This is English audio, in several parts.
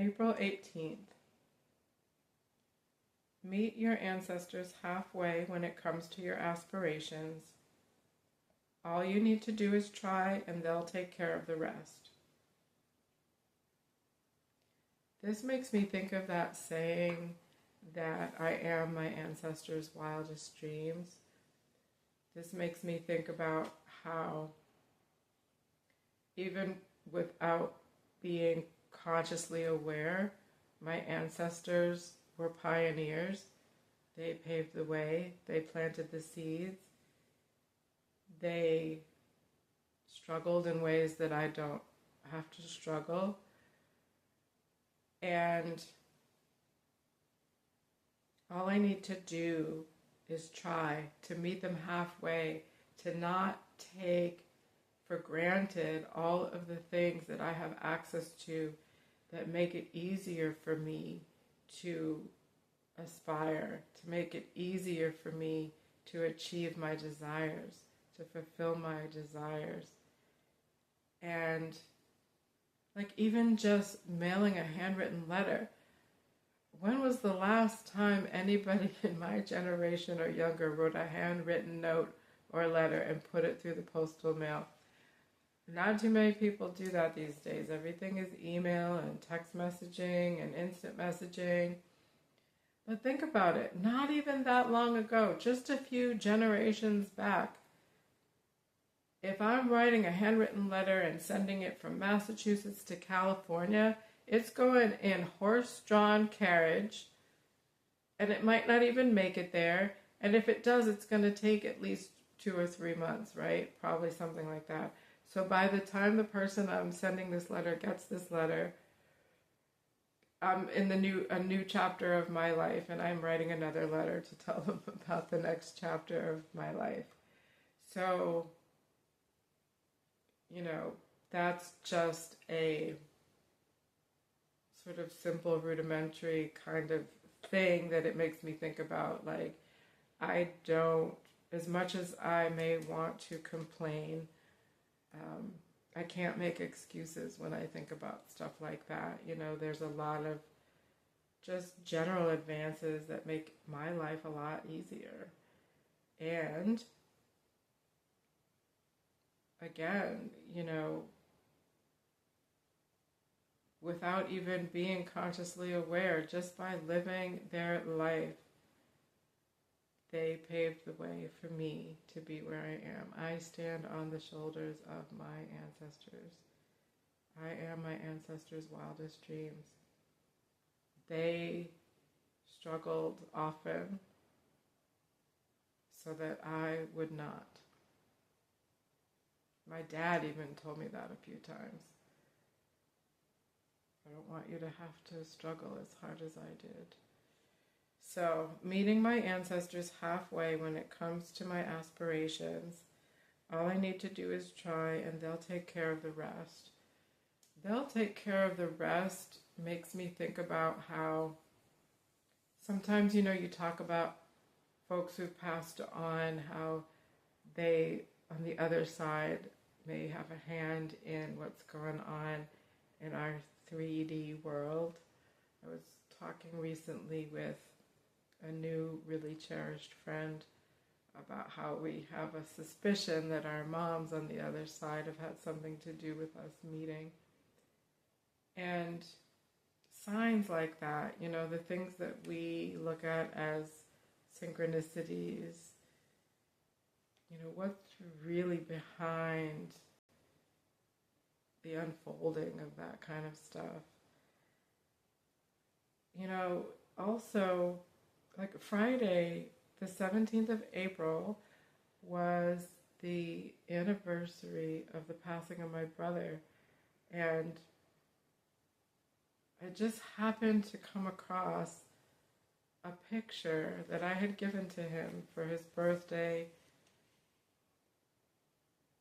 April 18th. Meet your ancestors halfway when it comes to your aspirations. All you need to do is try, and they'll take care of the rest. This makes me think of that saying that I am my ancestors' wildest dreams. This makes me think about how even without being consciously aware, my ancestors were pioneers. They paved the way. They planted the seeds. They struggled in ways that I don't have to struggle. And all I need to do is try to meet them halfway, to not take for granted all of the things that I have access to that make it easier for me to aspire, to make it easier for me to achieve my desires, to fulfill my desires. And like even just mailing a handwritten letter. When was the last time anybody in my generation or younger wrote a handwritten note or letter and put it through the postal mail? Not too many people do that these days. Everything is email and text messaging and instant messaging. But think about it. Not even that long ago, just a few generations back, if I'm writing a handwritten letter and sending it from Massachusetts to California, it's going in horse-drawn carriage, and it might not even make it there. And if it does, it's going to take at least 2 or 3 months, right? Probably something like that. So by the time the person I'm sending this letter gets this letter, I'm in a new chapter of my life, and I'm writing another letter to tell them about the next chapter of my life. So, that's just a sort of simple, rudimentary kind of thing that it makes me think about. Like, I don't, as much as I may want to complain, I can't make excuses when I think about stuff like that. There's a lot of just general advances that make my life a lot easier. And again, without even being consciously aware, just by living their life, they paved the way for me to be where I am. I stand on the shoulders of my ancestors. I am my ancestors' wildest dreams. They struggled often so that I would not. My dad even told me that a few times. I don't want you to have to struggle as hard as I did. So, meeting my ancestors halfway when it comes to my aspirations, all I need to do is try, and they'll take care of the rest. They'll take care of the rest makes me think about how sometimes, you talk about folks who've passed on, how they, on the other side, may have a hand in what's going on in our 3D world. I was talking recently with a new, really cherished friend about how we have a suspicion that our moms on the other side have had something to do with us meeting. And signs like that, the things that we look at as synchronicities, what's really behind the unfolding of that kind of stuff. Also, like Friday, the 17th of April, was the anniversary of the passing of my brother. And I just happened to come across a picture that I had given to him for his birthday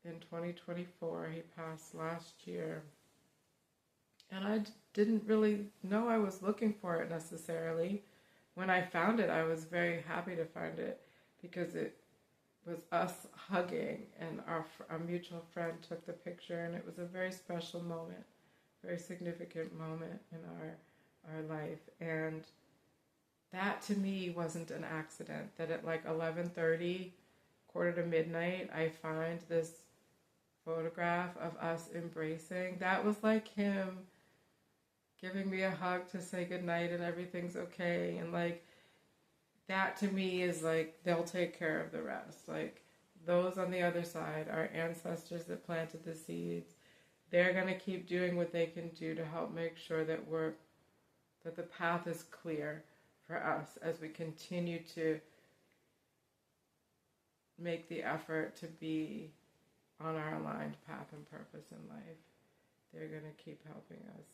in 2024. He passed last year. And I didn't really know I was looking for it necessarily. When I found it, I was very happy to find it because it was us hugging, and our mutual friend took the picture, and it was a very special moment, very significant moment in our our life. And that to me wasn't an accident, that at like 11:30, quarter to midnight, I find this photograph of us embracing. That was like him giving me a hug to say goodnight and everything's okay. And like, that to me is like, they'll take care of the rest. Like, those on the other side, our ancestors that planted the seeds, they're going to keep doing what they can do to help make sure that that the path is clear for us as we continue to make the effort to be on our aligned path and purpose in life. They're going to keep helping us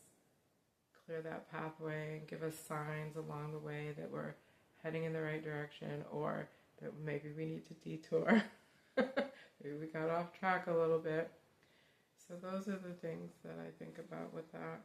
clear that pathway and give us signs along the way that we're heading in the right direction, or that maybe we need to detour. Maybe we got off track a little bit. So those are the things that I think about with that.